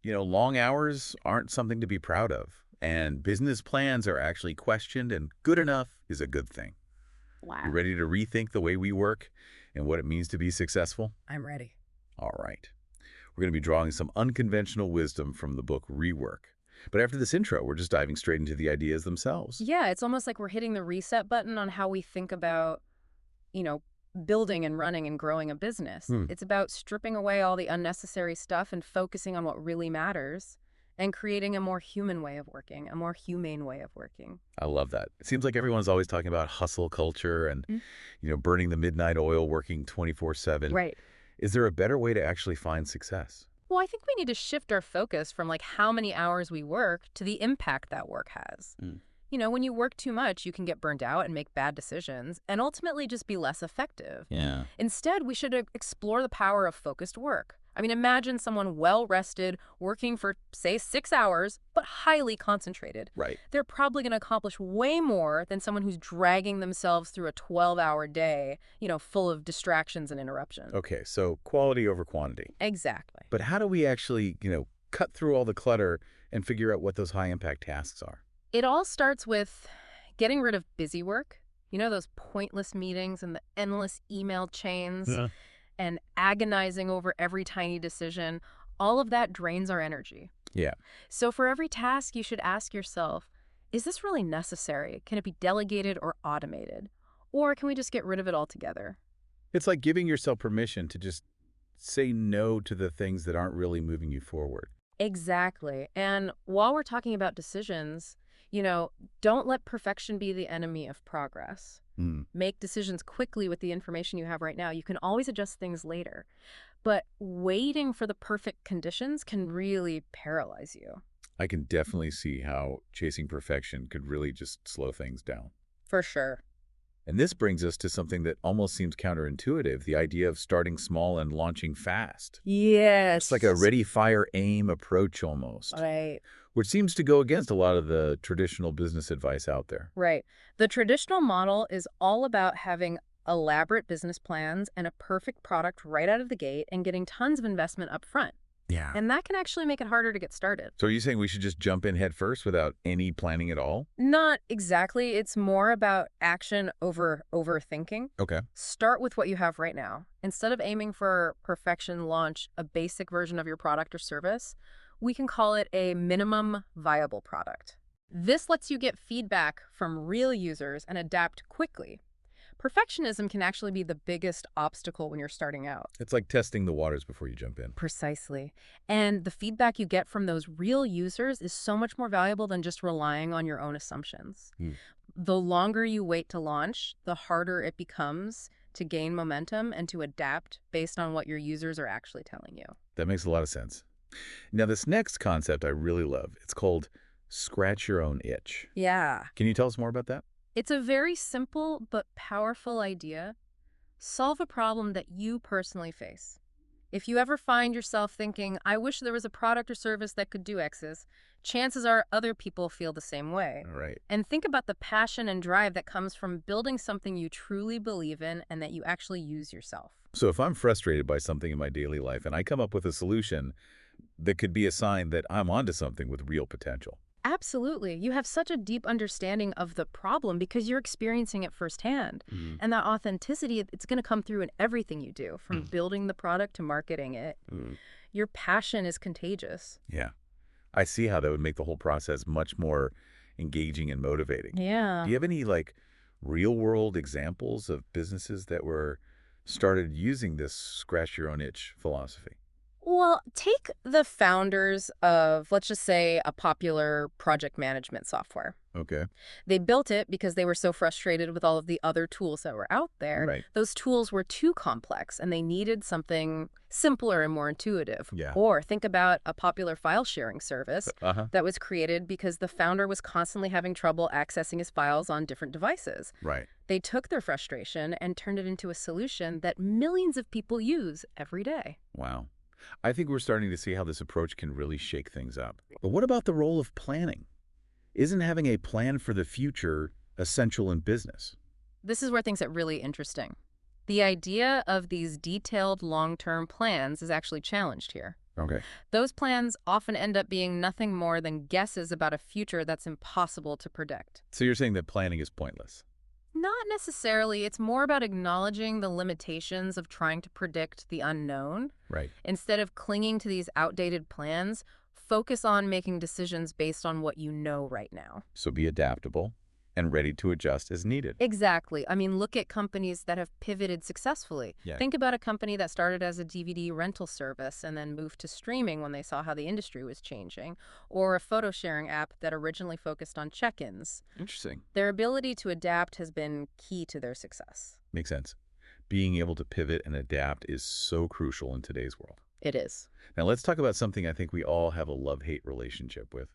Long hours aren't something to be proud of, and business plans are actually questioned, and good enough is a good thing. You Wow. ready to rethink the way we work and what it means to be successful? I'm ready. All right. We're going to be drawing some unconventional wisdom from the book Rework. But after this intro, we're just diving straight into the ideas themselves. Yeah, it's almost like we're hitting the reset button on how we think about, you know, building and running and growing a business. Hmm. It's about stripping away all the unnecessary stuff and focusing on what really matters and creating a more human way of working, a more humane way of working. I love that. It seems like everyone's always talking about hustle culture and, Mm. burning the midnight oil, working 24/7. Right. Is there a better way to actually find success? Well, I think we need to shift our focus from like how many hours we work to the impact that work has. Mm. When you work too much, you can get burned out and make bad decisions and ultimately just be less effective. Yeah. Instead, we should explore the power of focused work. I mean, imagine someone well-rested, working for, say, 6 hours, but highly concentrated. Right. They're probably going to accomplish way more than someone who's dragging themselves through a 12-hour day, full of distractions and interruptions. Okay, so quality over quantity. Exactly. But how do we actually, cut through all the clutter and figure out what those high-impact tasks are? It all starts with getting rid of busy work. Those pointless meetings and the endless email chains. Yeah. And agonizing over every tiny decision, all of that drains our energy. Yeah. So for every task, you should ask yourself, is this really necessary? Can it be delegated or automated? Or can we just get rid of it altogether? It's like giving yourself permission to just say no to the things that aren't really moving you forward. Exactly. And while we're talking about decisions, don't let perfection be the enemy of progress. Hmm. Make decisions quickly with the information you have right now. You can always adjust things later. But waiting for the perfect conditions can really paralyze you. I can definitely see how chasing perfection could really just slow things down. For sure. And this brings us to something that almost seems counterintuitive, the idea of starting small and launching fast. Yes. It's like a ready, fire, aim approach almost, Right. which seems to go against a lot of the traditional business advice out there. Right. The traditional model is all about having elaborate business plans and a perfect product right out of the gate and getting tons of investment up front. Yeah. And that can actually make it harder to get started. So are you saying we should just jump in head first without any planning at all? Not exactly. It's more about action over overthinking. Okay. Start with what you have right now. Instead of aiming for perfection, launch a basic version of your product or service. We can call it a minimum viable product. This lets you get feedback from real users and adapt quickly. Perfectionism can actually be the biggest obstacle when you're starting out. It's like testing the waters before you jump in. Precisely. And the feedback you get from those real users is so much more valuable than just relying on your own assumptions. Hmm. The longer you wait to launch, the harder it becomes to gain momentum and to adapt based on what your users are actually telling you. That makes a lot of sense. Now, this next concept I really love. It's called scratch your own itch. Yeah. Can you tell us more about that? It's a very simple but powerful idea. Solve a problem that you personally face. If you ever find yourself thinking, I wish there was a product or service that could do X's, chances are other people feel the same way. All right. And think about the passion and drive that comes from building something you truly believe in and that you actually use yourself. So if I'm frustrated by something in my daily life and I come up with a solution, that could be a sign that I'm onto something with real potential. Absolutely. You have such a deep understanding of the problem because you're experiencing it firsthand. Mm. And that authenticity, it's going to come through in everything you do, from building the product to marketing it. Mm. Your passion is contagious. Yeah. I see how that would make the whole process much more engaging and motivating. Yeah. Do you have any, real-world examples of businesses that were started using this scratch-your-own-itch philosophy? Well, take the founders of, let's just say, a popular project management software. Okay. They built it because they were so frustrated with all of the other tools that were out there. Right. Those tools were too complex and they needed something simpler and more intuitive. Yeah. Or think about a popular file sharing service Uh-huh. that was created because the founder was constantly having trouble accessing his files on different devices. Right. They took their frustration and turned it into a solution that millions of people use every day. Wow. I think we're starting to see how this approach can really shake things up. But what about the role of planning? Isn't having a plan for the future essential in business? This is where things get really interesting. The idea of these detailed long-term plans is actually challenged here. Okay. Those plans often end up being nothing more than guesses about a future that's impossible to predict. So you're saying that planning is pointless? Not necessarily. It's more about acknowledging the limitations of trying to predict the unknown. Right. Instead of clinging to these outdated plans, focus on making decisions based on what you know right now. So be adaptable and ready to adjust as needed. Exactly. I mean, look at companies that have pivoted successfully. Yeah. Think about a company that started as a DVD rental service and then moved to streaming when they saw how the industry was changing, or a photo sharing app that originally focused on check-ins. Interesting. Their ability to adapt has been key to their success. Makes sense. Being able to pivot and adapt is so crucial in today's world. It is. Now let's talk about something I think we all have a love-hate relationship with: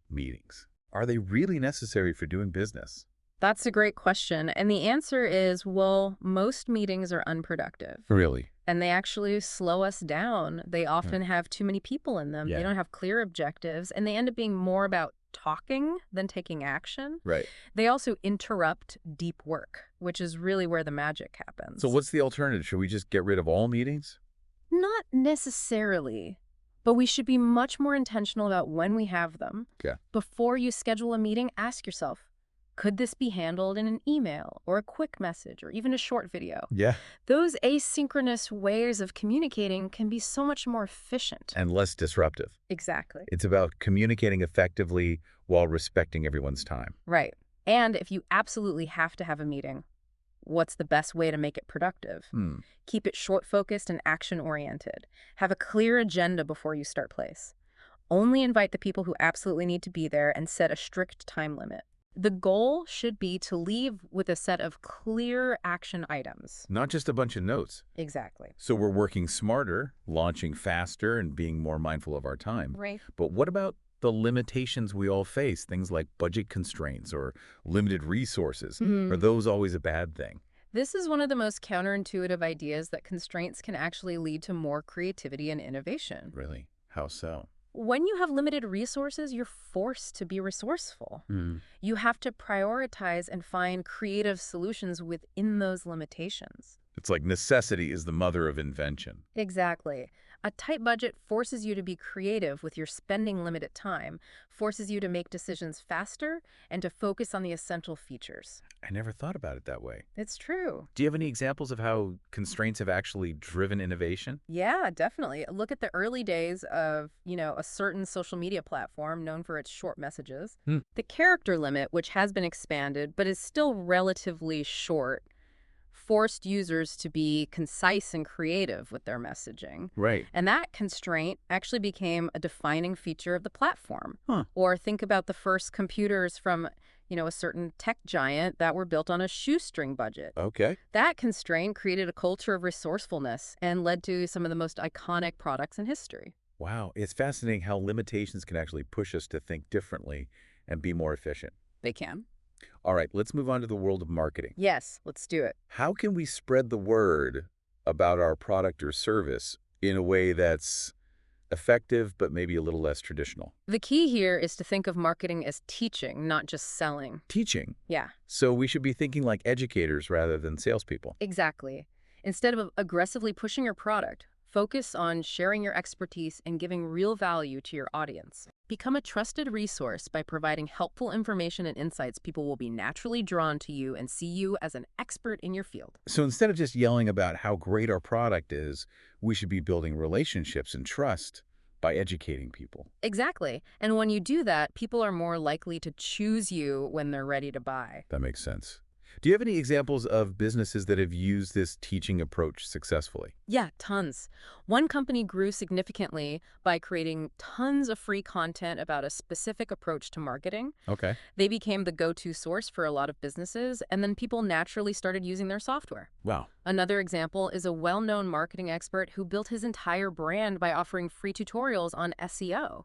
meetings. Are they really necessary for doing business? That's a great question. And the answer is, well, most meetings are unproductive. Really? And they actually slow us down. They often have too many people in them. Yeah. They don't have clear objectives. And they end up being more about talking than taking action. Right. They also interrupt deep work, which is really where the magic happens. So what's the alternative? Should we just get rid of all meetings? Not necessarily, but we should be much more intentional about when we have them. Yeah. Before you schedule a meeting, ask yourself, could this be handled in an email or a quick message or even a short video? Yeah. Those asynchronous ways of communicating can be so much more efficient. And less disruptive. Exactly. It's about communicating effectively while respecting everyone's time. Right. And if you absolutely have to have a meeting, what's the best way to make it productive? Keep it short-focused and action-oriented. Have a clear agenda before you start place. Only invite the people who absolutely need to be there and set a strict time limit. The goal should be to leave with a set of clear action items. Not just a bunch of notes. Exactly. So we're working smarter, launching faster, and being more mindful of our time. Right. But what about the limitations we all face, things like budget constraints or limited resources? Are those always a bad thing? This is one of the most counterintuitive ideas, that constraints can actually lead to more creativity and innovation. Really? How so? When you have limited resources, you're forced to be resourceful. You have to prioritize and find creative solutions within those limitations. It's like necessity is the mother of invention. Exactly. A tight budget forces you to be creative with your spending limited time, forces you to make decisions faster, and to focus on the essential features. I never thought about it that way. It's true. Do you have any examples of how constraints have actually driven innovation? Yeah, definitely. Look at the early days of, a certain social media platform known for its short messages. The character limit, which has been expanded but is still relatively short, forced users to be concise and creative with their messaging. Right. And that constraint actually became a defining feature of the platform. Huh. Or think about the first computers from, a certain tech giant that were built on a shoestring budget. Okay. That constraint created a culture of resourcefulness and led to some of the most iconic products in history. Wow. It's fascinating how limitations can actually push us to think differently and be more efficient. They can. All right, let's move on to the world of marketing. Yes, let's do it. How can we spread the word about our product or service in a way that's effective but maybe a little less traditional? The key here is to think of marketing as teaching, not just selling. Teaching. Yeah. So we should be thinking like educators rather than salespeople. Exactly. Instead of aggressively pushing your product, focus on sharing your expertise and giving real value to your audience. Become a trusted resource by providing helpful information and insights. People will be naturally drawn to you and see you as an expert in your field. So instead of just yelling about how great our product is, we should be building relationships and trust by educating people. Exactly. And when you do that, people are more likely to choose you when they're ready to buy. That makes sense. Do you have any examples of businesses that have used this teaching approach successfully? Yeah, tons. One company grew significantly by creating tons of free content about a specific approach to marketing. Okay. They became the go-to source for a lot of businesses, and then people naturally started using their software. Wow. Another example is a well-known marketing expert who built his entire brand by offering free tutorials on SEO.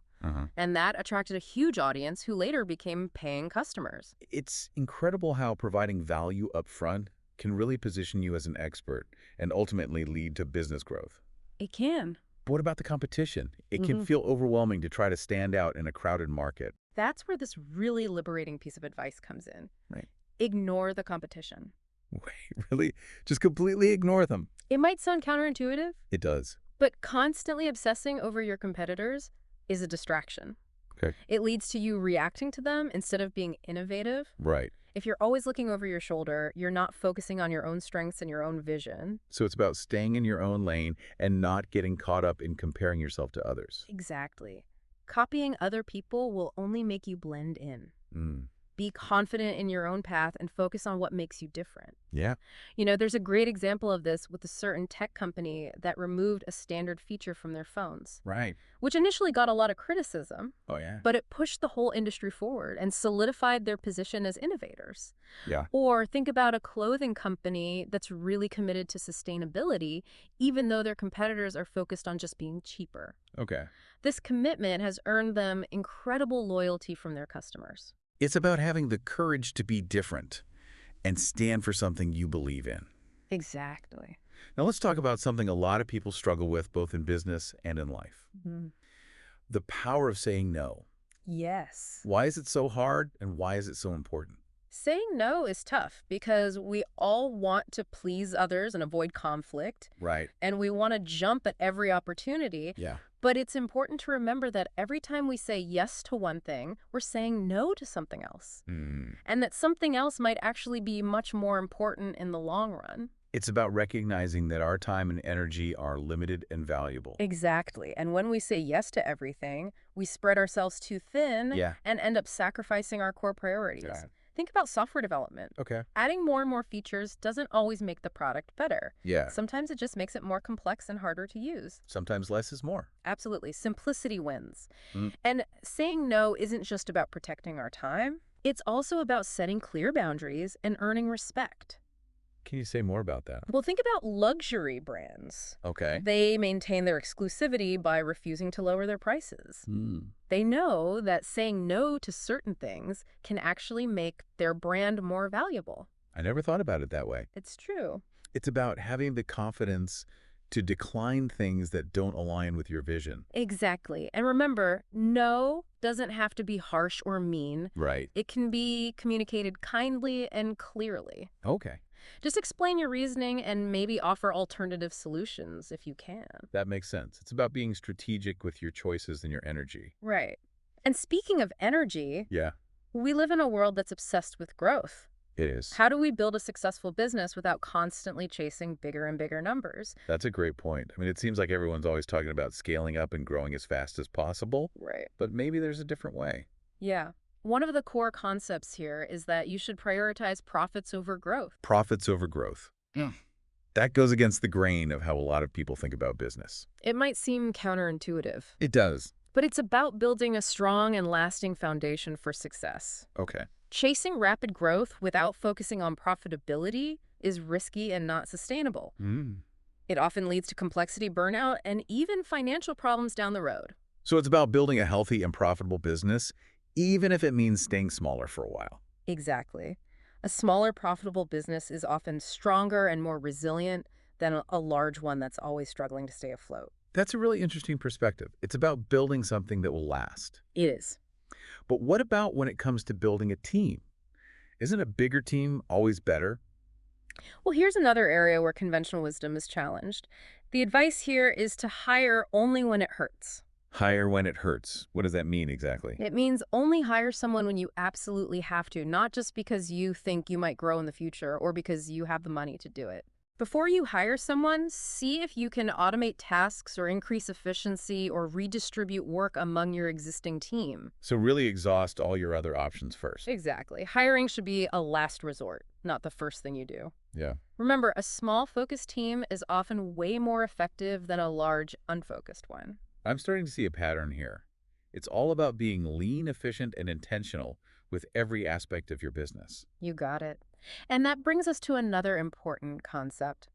And that attracted a huge audience who later became paying customers. It's incredible how providing value up front can really position you as an expert and ultimately lead to business growth. It can. But what about the competition? It can feel overwhelming to try to stand out in a crowded market. That's where this really liberating piece of advice comes in. Right. Ignore the competition. Wait, really? Just completely ignore them. It might sound counterintuitive, It does. But constantly obsessing over your competitors is a distraction. Okay. It leads to you reacting to them instead of being innovative. Right. If you're always looking over your shoulder, you're not focusing on your own strengths and your own vision. So it's about staying in your own lane and not getting caught up in comparing yourself to others. Exactly. Copying other people will only make you blend in. Mm. Be confident in your own path and focus on what makes you different. Yeah. There's a great example of this with a certain tech company that removed a standard feature from their phones, Right. which initially got a lot of criticism, Oh, yeah. but it pushed the whole industry forward and solidified their position as innovators. Yeah. Or think about a clothing company that's really committed to sustainability, even though their competitors are focused on just being cheaper. Okay. This commitment has earned them incredible loyalty from their customers. It's about having the courage to be different and stand for something you believe in. Exactly. Now let's talk about something a lot of people struggle with both in business and in life. Mhm. The power of saying no. Yes. Why is it so hard and why is it so important? Saying no is tough because we all want to please others and avoid conflict, Right. and we want to jump at every opportunity. Yeah. But it's important to remember that every time we say yes to one thing, we're saying no to something else. Mm. And that something else might actually be much more important in the long run. It's about recognizing that our time and energy are limited and valuable. Exactly. And when we say yes to everything, we spread ourselves too thin Yeah. and end up sacrificing our core priorities. Got it. Think about software development. Okay. Adding more and more features doesn't always make the product better. Yeah. Sometimes it just makes it more complex and harder to use. Sometimes less is more. Absolutely. Simplicity wins. Mm. And saying no isn't just about protecting our time. It's also about setting clear boundaries and earning respect. Can you say more about that? Well, think about luxury brands. Okay. They maintain their exclusivity by refusing to lower their prices. Mm. They know that saying no to certain things can actually make their brand more valuable. I never thought about it that way. It's true. It's about having the confidence to decline things that don't align with your vision. Exactly. And remember, no doesn't have to be harsh or mean. Right. It can be communicated kindly and clearly. Okay. Just explain your reasoning and maybe offer alternative solutions if you can. That makes sense. It's about being strategic with your choices and your energy. Right. And speaking of energy, Yeah, we live in a world that's obsessed with growth. it is. How do we build a successful business without constantly chasing bigger and bigger numbers? That's a great point. I mean, it seems like everyone's always talking about scaling up and growing as fast as possible, Right. but maybe there's a different way. Yeah. One of the core concepts here is that you should prioritize profits over growth. Profits over growth. Yeah. That goes against the grain of how a lot of people think about business. It might seem counterintuitive, It does. but it's about building a strong and lasting foundation for success. Okay. Chasing rapid growth without focusing on profitability is risky and not sustainable. Mm. It often leads to complexity, burnout, and even financial problems down the road. So it's about building a healthy and profitable business, even if it means staying smaller for a while. Exactly. A smaller, profitable business is often stronger and more resilient than a large one that's always struggling to stay afloat. That's a really interesting perspective. It's about building something that will last. It is. But what about when it comes to building a team? Isn't a bigger team always better? Well, here's another area where conventional wisdom is challenged. The advice here is to hire only when it hurts. Hire when it hurts. What does that mean exactly? It means only hire someone when you absolutely have to, not just because you think you might grow in the future or because you have the money to do it. Before you hire someone, see if you can automate tasks or increase efficiency or redistribute work among your existing team. So really exhaust all your other options first. Exactly. Hiring should be a last resort, not the first thing you do. Yeah. Remember, a small, focused team is often way more effective than a large, unfocused one. I'm starting to see a pattern here. It's all about being lean, efficient, and intentional with every aspect of your business. You got it. And that brings us to another important concept.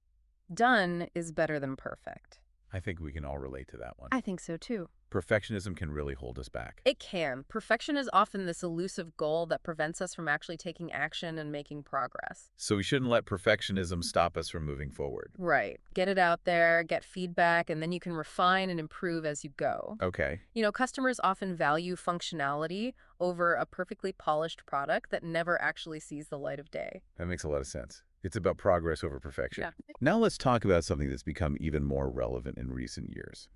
Done is better than perfect. I think we can all relate to that one. I think so too. Perfectionism can really hold us back. It can. Perfection is often this elusive goal that prevents us from actually taking action and making progress. So we shouldn't let perfectionism stop us from moving forward. Right. Get it out there, get feedback, and then you can refine and improve as you go. Okay. Customers often value functionality over a perfectly polished product that never actually sees the light of day. That makes a lot of sense. It's about progress over perfection. Yeah. Now let's talk about something that's become even more relevant in recent years.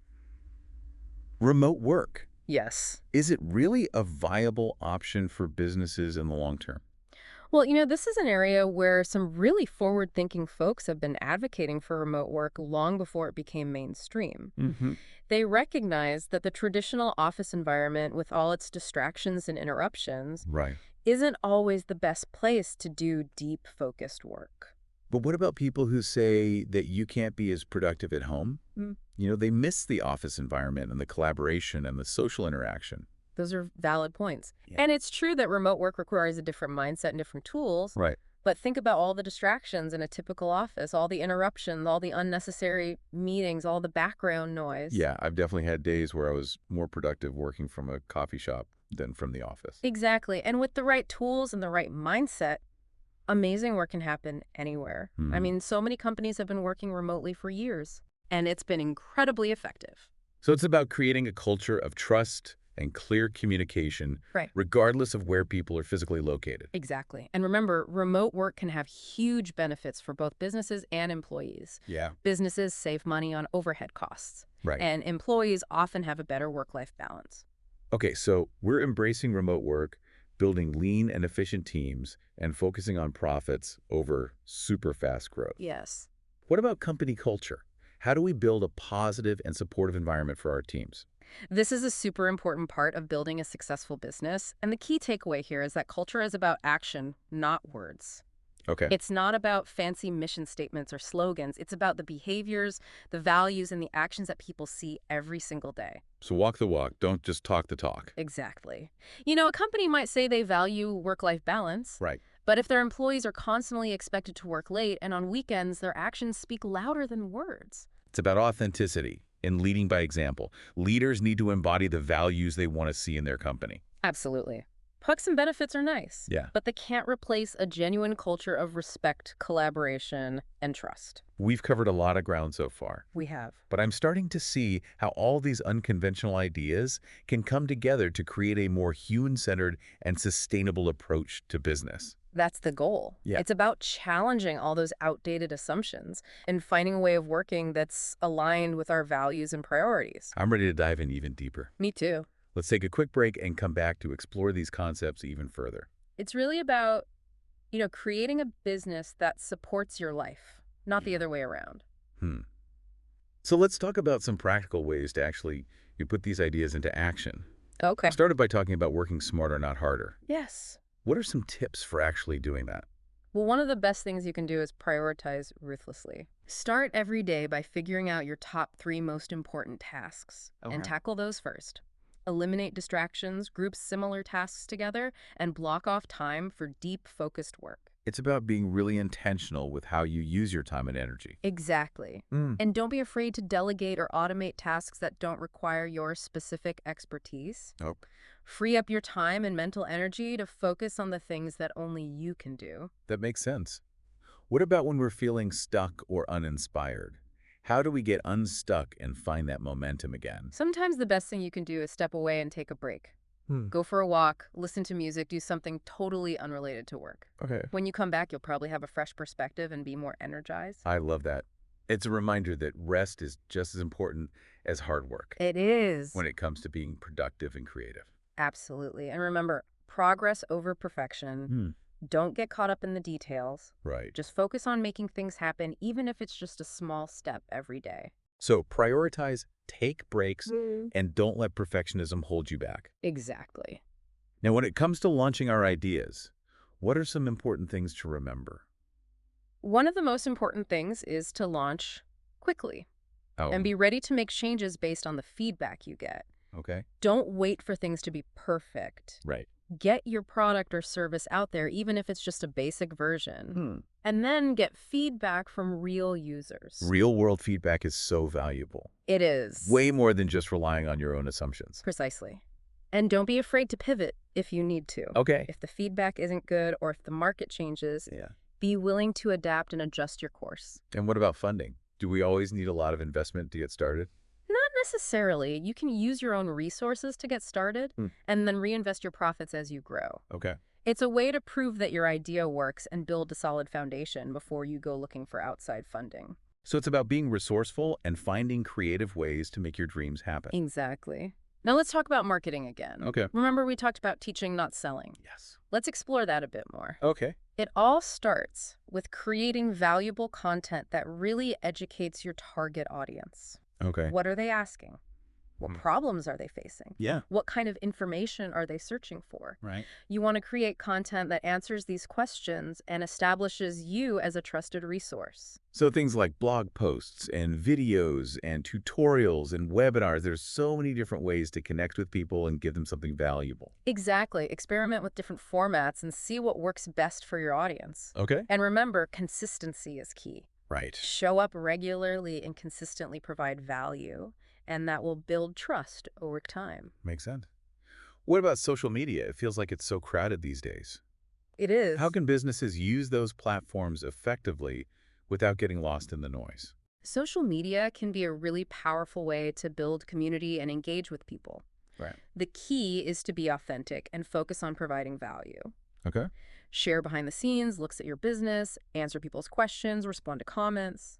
Remote work. Yes. Is it really a viable option for businesses in the long term? Well, this is an area where some really forward-thinking folks have been advocating for remote work long before it became mainstream. Mm-hmm. They recognize that the traditional office environment, with all its distractions and interruptions, Right. isn't always the best place to do deep, focused work. But what about people who say that you can't be as productive at home? Mm, They miss the office environment and the collaboration and the social interaction. Those are valid points. Yeah. And it's true that remote work requires a different mindset and different tools, Right. but think about all the distractions in a typical office, all the interruptions, all the unnecessary meetings, all the background noise. Yeah, I've definitely had days where I was more productive working from a coffee shop than from the office. Exactly. And with the right tools and the right mindset, amazing work can happen anywhere. I Mhm. mean, so many companies have been working remotely for years, and it's been incredibly effective. So it's about creating a culture of trust and clear communication, Right. regardless of where people are physically located. Exactly. And remember, remote work can have huge benefits for both businesses and employees. Yeah, Businesses save money on overhead costs, right. and employees often have a better work-life balance. Okay, so we're embracing remote work, building lean and efficient teams, and focusing on profits over super fast growth. Yes. What about company culture? How do we build a positive and supportive environment for our teams? This is a super important part of building a successful business, and the key takeaway here is that culture is about action, not words. Okay. It's not about fancy mission statements or slogans. It's about the behaviors, the values, and the actions that people see every single day. So walk the walk, don't just talk the talk. Exactly. A company might say they value work-life balance, Right. but if their employees are constantly expected to work late and on weekends, their actions speak louder than words. It's about authenticity and leading by example. Leaders need to embody the values they want to see in their company. Absolutely. Perks and benefits are nice, Yeah. but they can't replace a genuine culture of respect, collaboration, and trust. We've covered a lot of ground so far, We have. but I'm starting to see how all these unconventional ideas can come together to create a more human-centered and sustainable approach to business. That's the goal. Yeah. It's about challenging all those outdated assumptions and finding a way of working that's aligned with our values and priorities. I'm ready to dive in even deeper. Me too. Let's take a quick break and come back to explore these concepts even further. It's really about, creating a business that supports your life, not the other way around. So let's talk about some practical ways to actually put these ideas into action. Okay. Started by talking about working smarter, not harder. Yes. What are some tips for actually doing that? Well, one of the best things you can do is prioritize ruthlessly. Start every day by figuring out your top 3 most important tasks and tackle those first. Eliminate distractions, group similar tasks together, and block off time for deep, focused work. It's about being really intentional with how you use your time and energy. Exactly. And don't be afraid to delegate or automate tasks that don't require your specific expertise. Oh, Free up your time and mental energy to focus on the things that only you can do. that makes sense. What about when we're feeling stuck or uninspired? How do we get unstuck and find that momentum again? Sometimes the best thing you can do is step away and take a break. Go for a walk, listen to music, do something totally unrelated to work. Okay. When you come back, you'll probably have a fresh perspective and be more energized. I love that. It's a reminder that rest is just as important as hard work It is. when it comes to being productive and creative. Absolutely. And remember, progress over perfection. Don't get caught up in the details. Right. Just focus on making things happen, even if it's just a small step every day. So prioritize, take breaks, and don't let perfectionism hold you back. Exactly. Now, when it comes to launching our ideas, what are some important things to remember? One of the most important things is to launch quickly and be ready to make changes based on the feedback you get. Okay. Don't wait for things to be perfect. Right. Get your product or service out there, even if it's just a basic version. And then get feedback from real users. Real-world feedback is so valuable. It is. Way more than just relying on your own assumptions. Precisely. And don't be afraid to pivot if you need to. Okay. If the feedback isn't good or if the market changes, Yeah. be willing to adapt and adjust your course. And what about funding? Do we always need a lot of investment to get started? Not necessarily. You can use your own resources to get started and then reinvest your profits as you grow. Okay. It's a way to prove that your idea works and build a solid foundation before you go looking for outside funding. So it's about being resourceful and finding creative ways to make your dreams happen. Exactly. Now let's talk about marketing again. Okay. Remember we talked about teaching, not selling. Yes. Let's explore that a bit more. Okay. It all starts with creating valuable content that really educates your target audience. Okay. What are they asking? What problems are they facing? Yeah. What kind of information are they searching for? Right. You want to create content that answers these questions and establishes you as a trusted resource. So things like blog posts and videos and tutorials and webinars, there's so many different ways to connect with people and give them something valuable. Exactly. Experiment with different formats and see what works best for your audience. Okay. And remember, consistency is key. Right. Show up regularly and consistently provide value, and that will build trust over time. Makes sense. What about social media? It feels like it's so crowded these days. It is. How can businesses use those platforms effectively without getting lost in the noise? Social media can be a really powerful way to build community and engage with people. Right. The key is to be authentic and focus on providing value. Okay. Share behind the scenes, looks at your business, answer people's questions, respond to comments.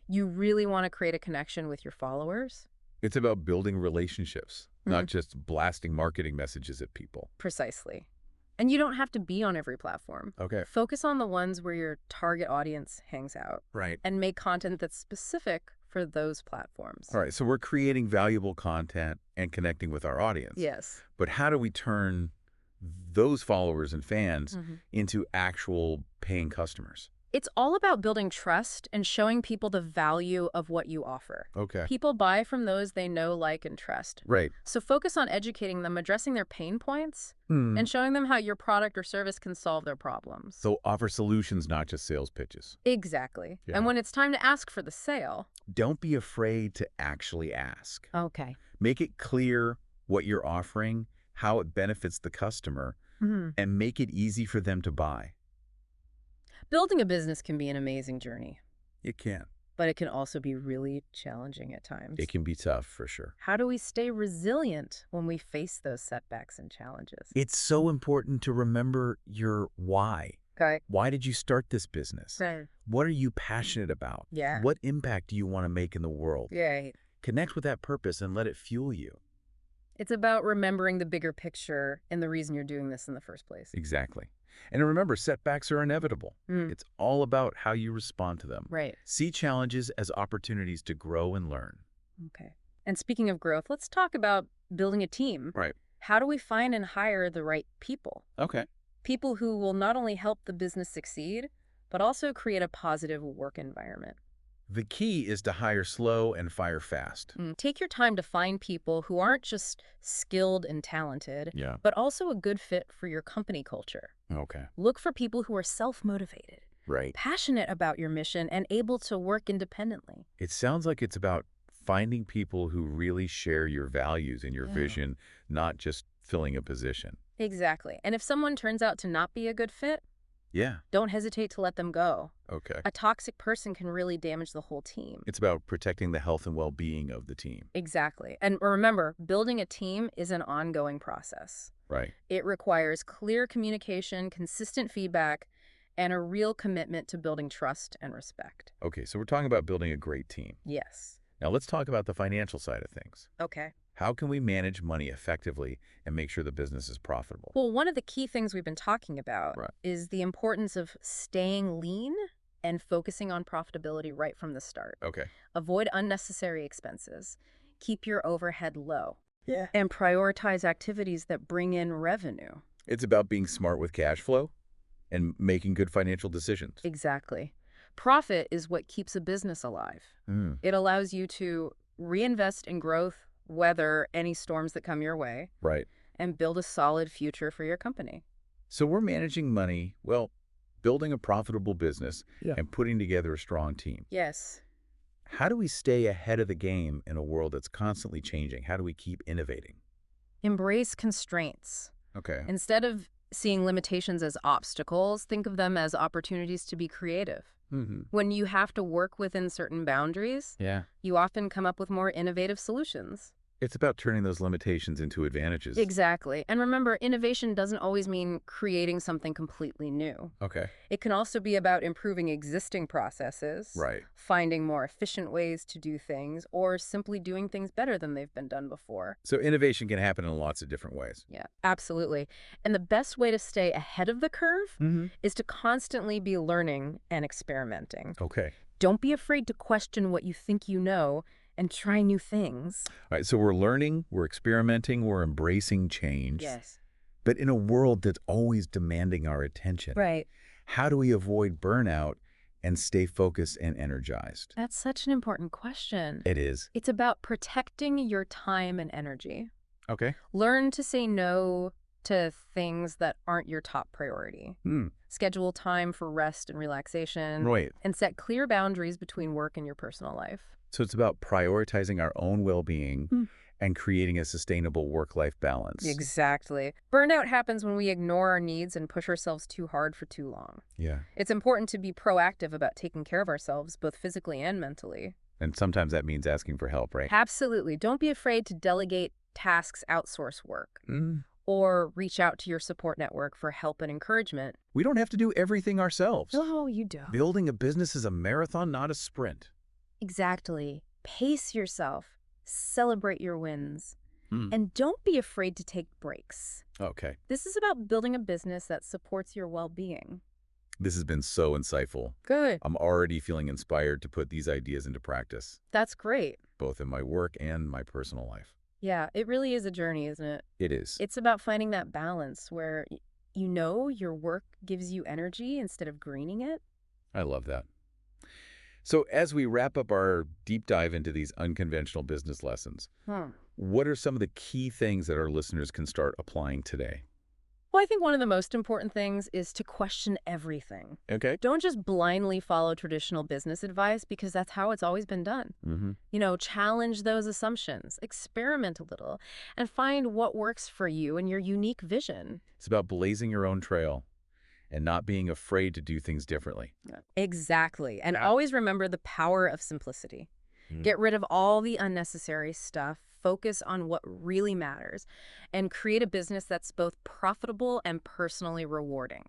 You really want to create a connection with your followers. It's about building relationships, not just blasting marketing messages at people. Precisely. And you don't have to be on every platform. Okay. Focus on the ones where your target audience hangs out. Right. And make content that's specific for those platforms. All right. So we're creating valuable content and connecting with our audience. Yes. But how do we turn those followers and fans into actual paying customers? It's all about building trust and showing people the value of what you offer. Okay. People buy from those they know, like, and trust. Right. So focus on educating them, addressing their pain points, and showing them how your product or service can solve their problems. So offer solutions, not just sales pitches. Exactly. Yeah. And when it's time to ask for the sale... Don't be afraid to actually ask. Okay. Make it clear what you're offering, how it benefits the customer, and make it easy for them to buy. Building a business can be an amazing journey, It can. but it can also be really challenging at times. It can be tough, for sure. How do we stay resilient when we face those setbacks and challenges? It's so important to remember your why. Okay. Why did you start this business? Right. What are you passionate about? Yeah. What impact do you want to make in the world? Yeah. Connect with that purpose and let it fuel you. It's about remembering the bigger picture and the reason you're doing this in the first place. Exactly. And remember, setbacks are inevitable. It's all about how you respond to them. Right. See challenges as opportunities to grow and learn. Okay. And speaking of growth, let's talk about building a team. Right. How do we find and hire the right people? Okay. People who will not only help the business succeed, but also create a positive work environment. The key is to hire slow and fire fast. Take your time to find people who aren't just skilled and talented, Yeah. but also a good fit for your company culture. Okay. Look for people who are self-motivated, Right. passionate about your mission, and able to work independently. It sounds like it's about finding people who really share your values and your vision, not just filling a position. Exactly. And if someone turns out to not be a good fit, Yeah. don't hesitate to let them go. Okay. A toxic person can really damage the whole team. It's about protecting the health and well-being of the team. Exactly. And remember, building a team is an ongoing process. Right. It requires clear communication, consistent feedback, and a real commitment to building trust and respect. Okay, so we're talking about building a great team. Yes. Now let's talk about the financial side of things. Okay. How can we manage money effectively and make sure the business is profitable? Well, one of the key things we've been talking about is the importance of staying lean and focusing on profitability right from the start. Okay. Avoid unnecessary expenses. Keep your overhead low. Yeah. And prioritize activities that bring in revenue. It's about being smart with cash flow and making good financial decisions. Exactly. Profit is what keeps a business alive. It allows you to reinvest in growth, weather any storms that come your way, Right. and build a solid future for your company. So we're managing money, well, building a profitable business and putting together a strong team. Yes. How do we stay ahead of the game in a world that's constantly changing? How do we keep innovating? Embrace constraints. Okay. Instead of seeing limitations as obstacles, think of them as opportunities to be creative. When you have to work within certain boundaries, Yeah. you often come up with more innovative solutions. It's about turning those limitations into advantages. Exactly. And remember, innovation doesn't always mean creating something completely new. Okay. It can also be about improving existing processes, Right. finding more efficient ways to do things, or simply doing things better than they've been done before. So innovation can happen in lots of different ways. Yeah, absolutely. And the best way to stay ahead of the curve Mm-hmm. is to constantly be learning and experimenting. Okay. Don't be afraid to question what you think you know and try new things. All right, so we're learning, we're experimenting, we're embracing change. Yes. But in a world that's always demanding our attention, Right. how do we avoid burnout and stay focused and energized? That's such an important question. It is. It's about protecting your time and energy. Okay. Learn to say no to things that aren't your top priority. Schedule time for rest and relaxation. Right. And set clear boundaries between work and your personal life. So it's about prioritizing our own well-being and creating a sustainable work-life balance. Exactly. Burnout happens when we ignore our needs and push ourselves too hard for too long. Yeah. It's important to be proactive about taking care of ourselves, both physically and mentally. And sometimes that means asking for help, right? Absolutely. Don't be afraid to delegate tasks, outsource work, or reach out to your support network for help and encouragement. We don't have to do everything ourselves. No, you don't. Building a business is a marathon, not a sprint. Exactly. Pace yourself. Celebrate your wins. And don't be afraid to take breaks. Okay. This is about building a business that supports your well-being. This has been so insightful. Good. I'm already feeling inspired to put these ideas into practice, That's great. both in my work and my personal life. Yeah, it really is a journey, isn't it? It is. It's about finding that balance where you know your work gives you energy instead of draining it. I love that. So as we wrap up our deep dive into these unconventional business lessons, what are some of the key things that our listeners can start applying today? Well, I think one of the most important things is to question everything. Okay. Don't just blindly follow traditional business advice because that's how it's always been done. You know, challenge those assumptions, experiment a little, and find what works for you and your unique vision. It's about blazing your own trail and not being afraid to do things differently. Exactly. And always remember the power of simplicity. Get rid of all the unnecessary stuff. Focus on what really matters and create a business that's both profitable and personally rewarding.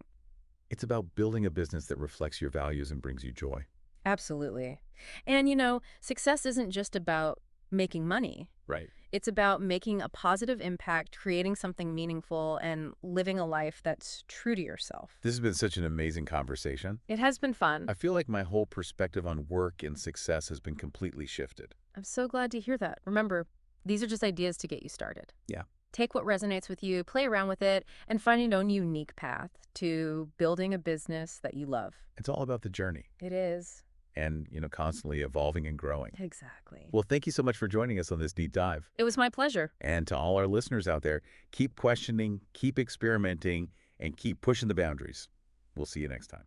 It's about building a business that reflects your values and brings you joy. Absolutely. And, you know, success isn't just about making money. Right. It's about making a positive impact, creating something meaningful, and living a life that's true to yourself. This has been such an amazing conversation. It has been fun. I feel like my whole perspective on work and success has been completely shifted. I'm so glad to hear that. Remember, these are just ideas to get you started. Yeah. Take what resonates with you, play around with it, and find your own unique path to building a business that you love. It's all about the journey It is. and, constantly evolving and growing. Exactly. Well, thank you so much for joining us on this deep dive. It was my pleasure. And to all our listeners out there, keep questioning, keep experimenting, and keep pushing the boundaries. We'll see you next time.